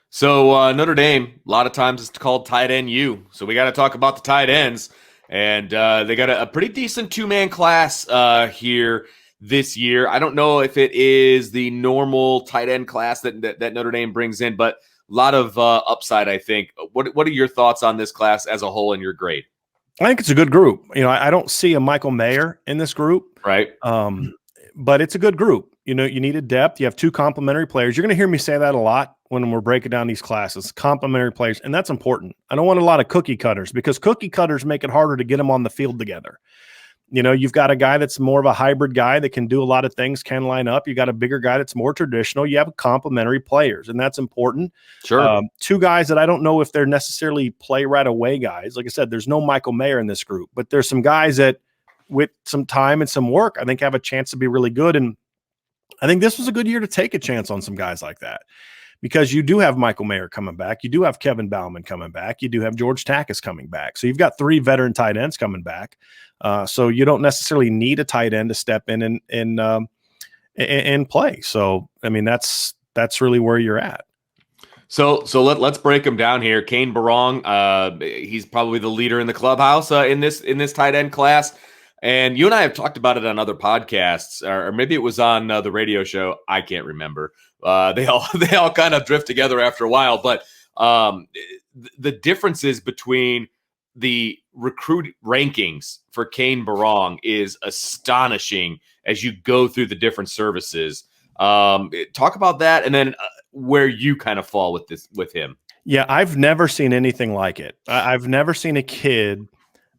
So Notre Dame, a lot of times it's called tight end U. So we got to talk about the tight ends, and they got a pretty decent two-man class here this year. I don't know if it is the normal tight end class that Notre Dame brings in, but a lot of upside, I think. What are your thoughts on this class as a whole in your grade? I think it's a good group. I don't see a Michael Mayer in this group, Right. but it's a good group. You needed depth. You have two complementary players. You're going to hear me say that a lot when we're breaking down these classes, complementary players, and that's important. I don't want a lot of cookie cutters because cookie cutters make it harder to get them on the field together. You've got a guy that's more of a hybrid guy that can do a lot of things, can line up. You got a bigger guy that's more traditional. You have complementary players, and that's important. Sure. Two guys that I don't know if they're necessarily play right away guys. Like I said, there's no Michael Mayer in this group, but there's some guys that with some time and some work, I think have a chance to be really good. And I think this was a good year to take a chance on some guys like that because you do have Michael Mayer coming back. You do have Kevin Bauman coming back. You do have George Takis coming back. So you've got three veteran tight ends coming back. So you don't necessarily need a tight end to step in and play. So, I mean, that's really where you're at. So let's break him down here. Kane Berrong, he's probably the leader in the clubhouse in this tight end class. And you and I have talked about it on other podcasts, or maybe it was on the radio show. I can't remember. They all kind of drift together after a while. But the differences between the recruit rankings for Kane Berrong is astonishing as you go through the different services. Talk about that, and then where you kind of fall with him. Yeah, I've never seen anything like it. I've never seen a kid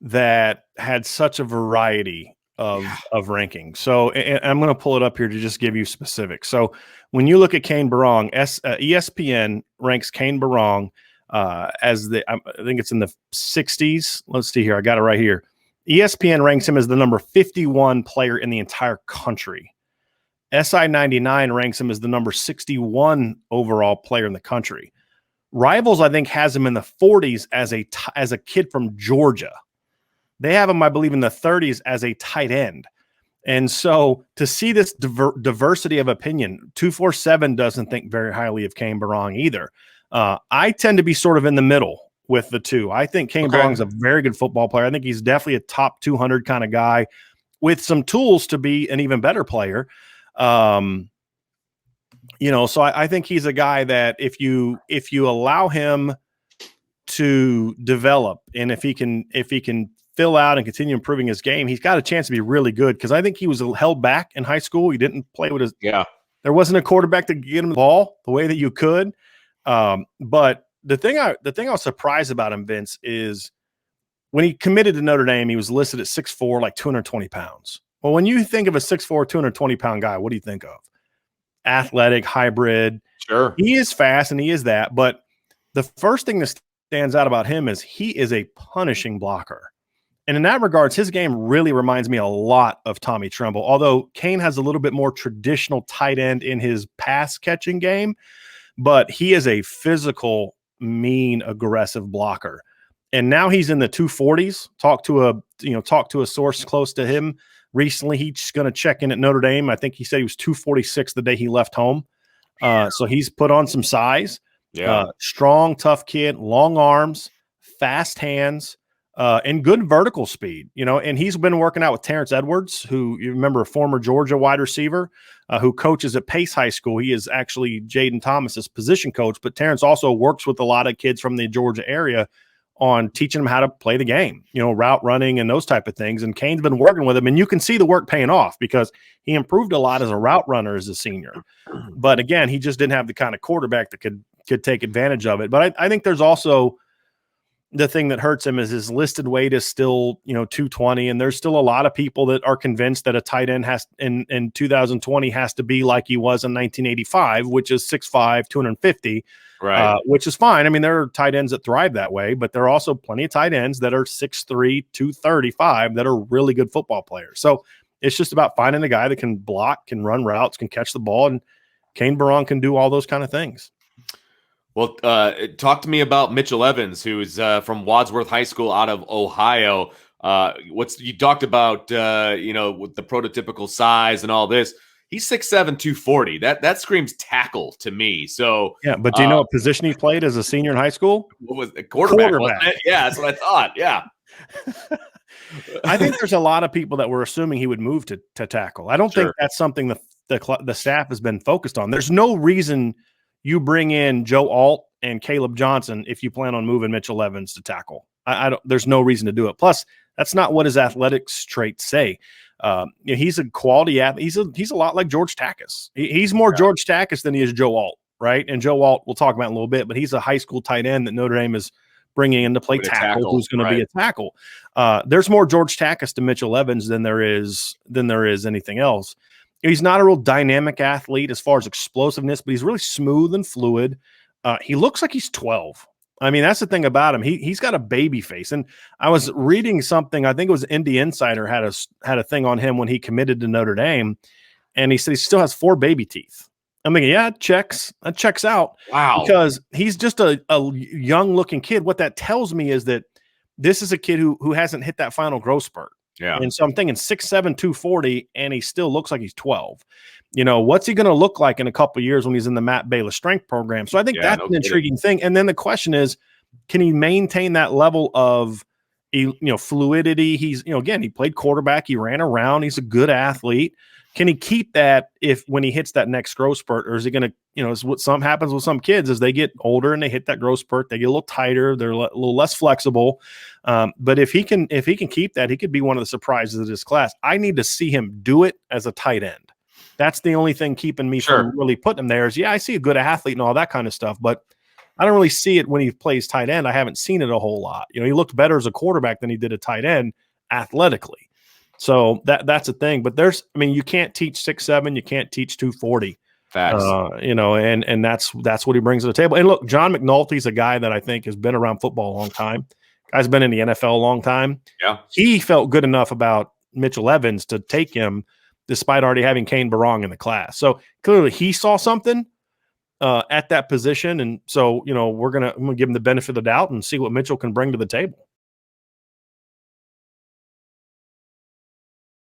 that had such a variety of rankings. So and I'm going to pull it up here to just give you specifics. So when you look at Kane Berrong, ESPN ranks Kane Berrong as I think it's in the 60s. Let's see here. I got it right here. ESPN ranks him as the number 51 player in the entire country. SI 99 ranks him as the number 61 overall player in the country. Rivals, I think, has him in the 40s as a kid from Georgia. They have him, I believe, in the 30s as a tight end. And so to see this diversity of opinion, 247 doesn't think very highly of Kane Berrong either. I tend to be sort of in the middle with the two. I think Kane Berrong is a very good football player. I think he's definitely a top 200 kind of guy with some tools to be an even better player. So I think he's a guy that if you allow him to develop and if he can fill out and continue improving his game, he's got a chance to be really good. Cause I think he was held back in high school. He didn't play with there wasn't a quarterback to get him the ball the way that you could. But the thing I was surprised about him, Vince, is when he committed to Notre Dame, he was listed at 6'4", like 220 pounds. Well, when you think of a 6'4", 220-pound guy, what do you think of? Athletic, hybrid. Sure. He is fast and he is that. But the first thing that stands out about him is he is a punishing blocker. And in that regards, his game really reminds me a lot of Tommy Tremble, although Kane has a little bit more traditional tight end in his pass catching game, but he is a physical, mean, aggressive blocker. And now he's in the 240s. Talk to a source close to him recently. He's going to check in at Notre Dame. I think he said he was 246 the day he left home. So he's put on some size. Yeah. Strong, tough kid, long arms, fast hands, and good vertical speed. And he's been working out with Terrence Edwards, who you remember, a former Georgia wide receiver who coaches at Pace High School. He is actually Jaden Thomas's position coach, but Terrence also works with a lot of kids from the Georgia area on teaching them how to play the game, route running and those type of things. And Kane's been working with him, and you can see the work paying off because he improved a lot as a route runner as a senior. But again, he just didn't have the kind of quarterback that could take advantage of it. But I think there's also the thing that hurts him is his listed weight is still, 220. And there's still a lot of people that are convinced that a tight end has in 2020 has to be like he was in 1985, which is 6'5", 250. Right. Which is fine. I mean, there are tight ends that thrive that way, but there are also plenty of tight ends that are 6'3", 235 that are really good football players. So it's just about finding a guy that can block, can run routes, can catch the ball, and Kane Berrong can do all those kind of things. Well, talk to me about Mitchell Evans, who's from Wadsworth High School out of Ohio. You talked about, with the prototypical size and all this. He's 6'7", 240. That screams tackle to me. So yeah, but do you know what position he played as a senior in high school? What was the quarterback? Wasn't it? Yeah, that's what I thought. Yeah. I think there's a lot of people that were assuming he would move to tackle. I don't think that's something the staff has been focused on. There's no reason you bring in Joe Alt and Caleb Johnson if you plan on moving Mitchell Evans to tackle. I don't. There's no reason to do it. Plus, that's not what his athletics traits say. He's a quality athlete. He's a lot like George Takis. He's more George Takis than he is Joe Alt, right? And Joe Alt we'll talk about in a little bit, but he's a high school tight end that Notre Dame is bringing in to play tackle, who's going to be a tackle. There's more George Takis to Mitchell Evans than there is anything else. He's not a real dynamic athlete as far as explosiveness, but he's really smooth and fluid. He looks like he's 12. I mean, that's the thing about him. He's got a baby face. And I was reading something, I think it was Indy Insider had a thing on him when he committed to Notre Dame, and he said he still has 4 baby teeth. I'm thinking, yeah, that checks out. Wow. Because he's just a young looking kid. What that tells me is that this is a kid who hasn't hit that final growth spurt. Yeah. And so I'm thinking 6'7", 240, and he still looks like he's 12. What's he going to look like in a couple of years when he's in the Matt Bayless strength program? So I think that's an intriguing thing. And then the question is, can he maintain that level of, fluidity? He's, again, he played quarterback. He ran around. He's a good athlete. Can he keep that when he hits that next growth spurt, or is he going to, is what happens with some kids as they get older and they hit that growth spurt, they get a little tighter, they're a little less flexible. But if he can keep that, he could be one of the surprises of this class. I need to see him do it as a tight end. That's the only thing keeping me from really putting him there is, I see a good athlete and all that kind of stuff, but I don't really see it when he plays tight end. I haven't seen it a whole lot. He looked better as a quarterback than he did a tight end athletically. So that's a thing, but you can't teach 6'7", you can't teach 240. Facts. And that's what he brings to the table. And look, John McNulty's a guy that I think has been around football a long time. Guy's been in the NFL a long time. Yeah. He felt good enough about Mitchell Evans to take him despite already having Kane Berrong in the class. So clearly he saw something at that position. And so, I'm going to give him the benefit of the doubt and see what Mitchell can bring to the table.